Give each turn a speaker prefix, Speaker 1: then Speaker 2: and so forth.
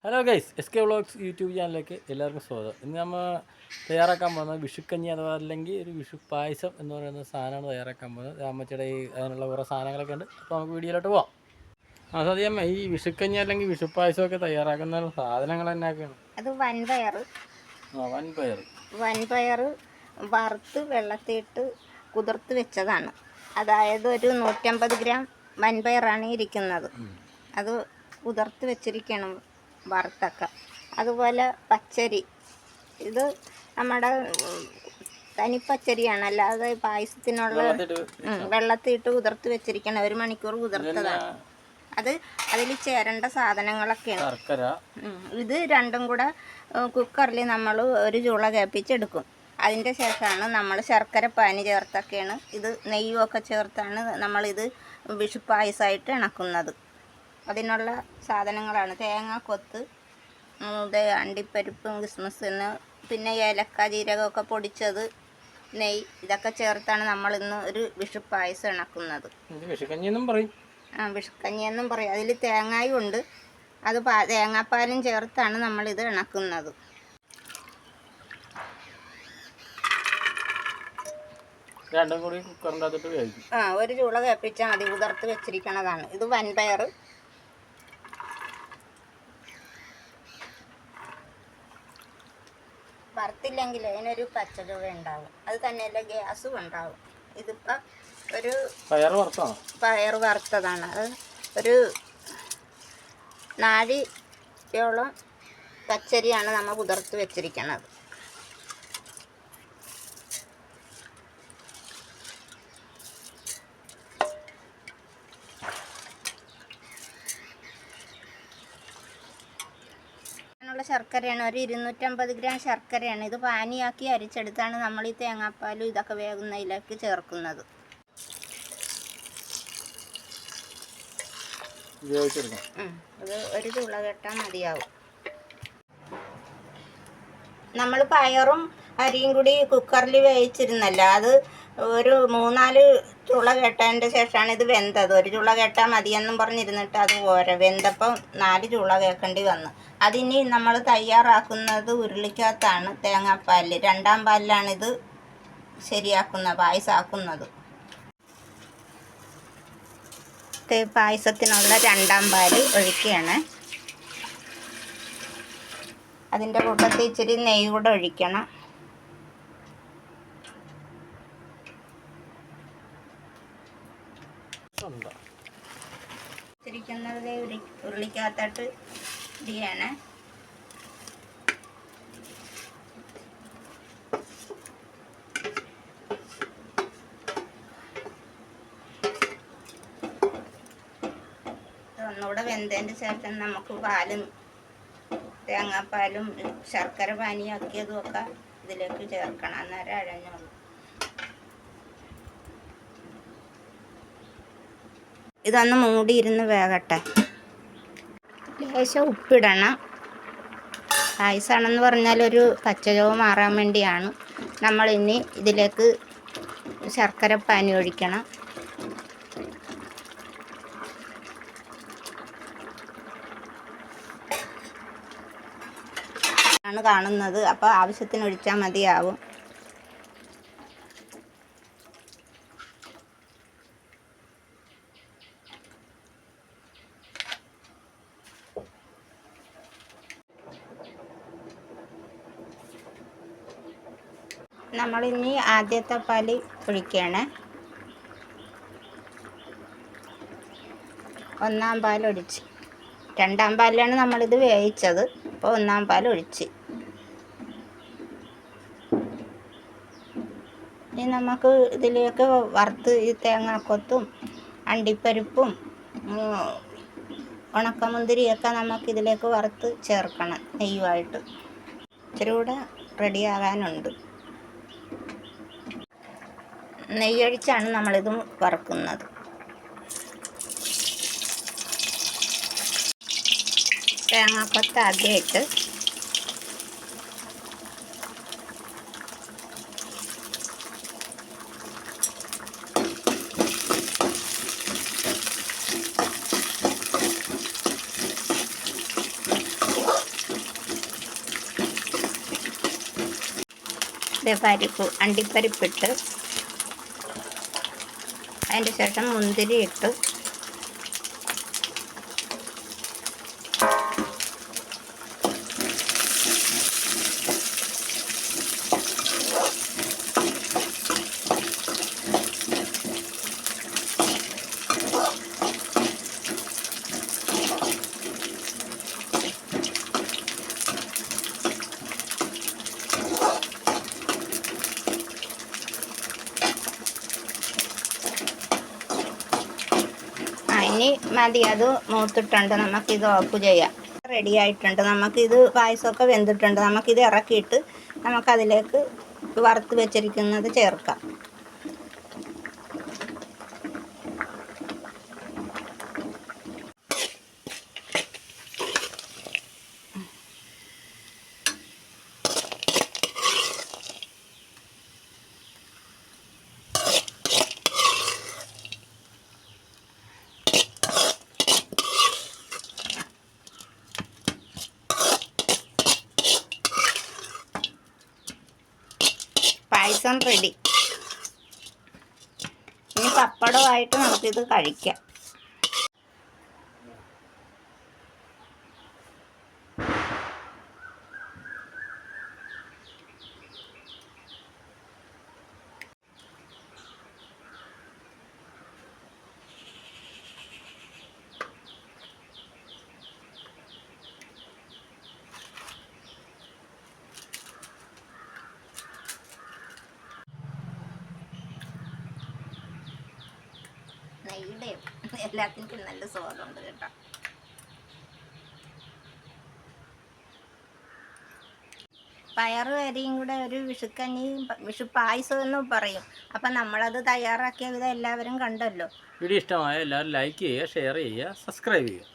Speaker 1: Hello guys, SK vlogs YouTube ചാനലിലേക്ക് എല്ലാവർക്കും സ്വാഗതം. ഇന്ന് നമ്മൾ തയ്യാറാക്കാൻ പോകുന്നത് വിഷുക്കഞ്ഞി അഥവാ അല്ലെങ്കിൽ ഒരു വിഷു പായസം എന്ന് പറയുന്ന സാധനമാണ് തയ്യാറാക്കാൻ പോകുന്നത്. അമ്മച്ചിയുടെ അതിനുള്ള കുറേ സാധനങ്ങളൊക്കെ ഉണ്ട്. അപ്പോൾ നമുക്ക് വീഡിയോയിലോട്ട് പോവാം. സത്യമ്മ, ഈ വിഷുക്കഞ്ഞി അല്ലെങ്കിൽ വിഷു പായസമൊക്കെ തയ്യാറാക്കുന്ന സാധനങ്ങൾ എന്നൊക്കെയാണ്?
Speaker 2: അത് വൻപയർ വറുത്ത് വെള്ളത്തിയിട്ട് കുതിർത്ത് വെച്ചതാണ്. അതായത് ഒരു 150 ഗ്രാം വൻപയറാണ് ഇരിക്കുന്നത്. അത് കുതിർത്ത് വെച്ചിരിക്കണം വറുത്തൊക്കെ. അതുപോലെ പച്ചരി, ഇത് നമ്മുടെ തനിപ്പച്ചരിയാണ്, അല്ലാതെ പായസത്തിനുള്ള വെള്ളത്തിയിട്ട് കുതിർത്ത് വെച്ചിരിക്കണം. 1 മണിക്കൂർ കുതിർത്തതാണ്. അതിൽ ചേരേണ്ട സാധനങ്ങളൊക്കെയാണ്. ഇത് രണ്ടും കൂടെ കുക്കറിൽ നമ്മൾ ഒരു ചൂള കേൾപ്പിച്ചെടുക്കും. അതിൻ്റെ ശേഷമാണ് നമ്മൾ ശർക്കര പാനി ചേർത്തൊക്കെയാണ്, ഇത് നെയ്യുമൊക്കെ ചേർത്താണ് നമ്മളിത് വിഷു പായസമായിട്ട് ഇണക്കുന്നത്. അതിനുള്ള സാധനങ്ങളാണ് തേങ്ങാക്കൊത്ത്, അണ്ടിപ്പരിപ്പും കിസ്മസ്, പിന്നെ ഏലക്ക ജീരകമൊക്കെ പൊടിച്ചത്, നെയ്യ്, ഇതൊക്കെ ചേർത്താണ് നമ്മളിന്ന് ഒരു വിഷു പായസം ഇണക്കുന്നത്. വിഷുക്കഞ്ഞിയെന്നും പറയും. അതിൽ തേങ്ങായും ഉണ്ട്. അത് തേങ്ങാപ്പാലും ചേർത്താണ് നമ്മളിത് ഇണക്കുന്നത്. ഒരു ചൂള കേൾപ്പിച്ചാൽ മതി. കുതിർത്ത് വെച്ചിരിക്കണതാണ്. ഇത് വൻപയർ, വറുത്തില്ലെങ്കിൽ അതിനൊരു പച്ചചുവ ഉണ്ടാവും. അത് തന്നെയല്ല, ഗ്യാസും ഉണ്ടാവും. ഇതിപ്പോൾ ഒരു പയർ വറുത്തതാണ്. അത് ഒരു 4 പച്ചരിയാണ് നമ്മൾ കുതിർത്ത് വെച്ചിരിക്കുന്നത്. ശർക്കരയാണ്, ഒരു 250 ഗ്രാം ശർക്കരയാണ്. ഇത് പാനിയാക്കി അരിച്ചെടുത്താണ് നമ്മൾ ഈ തേങ്ങാപ്പാലും ഇതൊക്കെ വേകുന്നതിലേക്ക് ചേർക്കുന്നത്. ഇത് ഒരു ചുള കെട്ടാൻ മതിയാവും. നമ്മൾ പയറും അരിയും കൂടി കുക്കറിൽ വേവിച്ചിരുന്നല്ല, അത് ഒരു 3-4 ചുള കെട്ടതിൻ്റെ ശേഷമാണ് ഇത് വെന്തത്. ഒരു ചുള കെട്ടാൽ മതിയെന്നും പറഞ്ഞിരുന്നിട്ട് അത് പോരാ, വെന്തപ്പം 4 ചുള കേൾക്കേണ്ടി വന്നു. അതിനി നമ്മൾ തയ്യാറാക്കുന്നത് ഉരുളിക്കകത്താണ്. തേങ്ങാപ്പാലിൽ 2ാം പാലിലാണിത് ശരിയാക്കുന്നത്, പായസമാക്കുന്നത്. പായസത്തിനുള്ള 2ാം പാല് ഒഴിക്കുകയാണ്. അതിൻ്റെ കൂട്ടത്തിൽ ഇച്ചിരി നെയ്യ് കൂടെ ഒഴിക്കണം. ഇരിക്കുന്നത് ഉരുളിക്കകത്തോട്ട് ഇടിയാണ്. ഒന്നുകൂടെ വെന്തതിൻ്റെ ശേഷം നമുക്ക് പാലും തേങ്ങാപ്പാലും ശർക്കര പാനിയാക്കിയതും ഒക്കെ ഇതിലേക്ക് ചേർക്കണം. അന്നേരം അഴഞ്ഞോളൂ. ഇതൊന്ന് മൂടിയിരുന്ന് വേകട്ടെ. ലേശം ഉപ്പിടണം. പായസമാണെന്ന് പറഞ്ഞാൽ ഒരു പച്ചചുവ മാറാൻ വേണ്ടിയാണ്. നമ്മളിനി ഇതിലേക്ക് ശർക്കര പാനി ഒഴിക്കണം. ആണ് കാണുന്നത്. അപ്പോൾ ആവശ്യത്തിന് ഒഴിച്ചാൽ മതിയാവും. നമ്മളിനി ആദ്യത്തെ പാല് ഒഴിക്കുകയാണ്. 1ാം പാലൊഴിച്ച്, 2ാം പാലിലാണ് നമ്മളിത് വേവിച്ചത്. അപ്പോൾ 1ാം പാലൊഴിച്ച് ഇനി നമുക്ക് ഇതിലേക്ക് വറുത്ത് ഈ തേങ്ങാക്കൊത്തും അണ്ടിപ്പരിപ്പും ഉണക്കമുന്തിരിയൊക്കെ നമുക്കിതിലേക്ക് വറുത്ത് ചേർക്കണം നെയ്യുമായിട്ട്. ഇച്ചിരി കൂടെ റെഡിയാകാനുണ്ട്. നെയ്യൊഴിച്ചാണ് നമ്മളിത് വറുക്കുന്നത്. തേങ്ങാക്കൊത്ത് ആദ്യമായിട്ട് പരിപ്പ് അണ്ടിപ്പരിപ്പിട്ട് അതിൻ്റെ ശേഷം മുന്തിരി ഇട്ട് ഇനി മതി. അത് മൂത്തിട്ടുണ്ട്, നമുക്കിത് ഓഫ് ചെയ്യാം. റെഡി ആയിട്ടുണ്ട്. നമുക്കിത് പായസമൊക്കെ വെന്തിട്ടുണ്ട്. നമുക്കിത് ഇറക്കിയിട്ട് നമുക്കതിലേക്ക് വറുത്ത് വെച്ചിരിക്കുന്നത് ചേർക്കാം. പായസം റെഡി. ഇനി പപ്പടമായിട്ട് നമുക്കിത് കഴിക്കാം. നെയ്യുടെയും എല്ലാത്തിനും നല്ല സ്വാദുണ്ട് കേട്ടോ. പയറും അരിയും കൂടെ ഒരു വിഷുക്കഞ്ഞിയും വിഷു പായസം എന്നും പറയും. അപ്പം നമ്മളത് തയ്യാറാക്കിയ വിധം എല്ലാവരും കണ്ടല്ലോ.
Speaker 1: വീഡിയോ ഇഷ്ടമായ എല്ലാവരും ലൈക്ക് ചെയ്യുക, ഷെയർ ചെയ്യുക, സബ്സ്ക്രൈബ് ചെയ്യുക.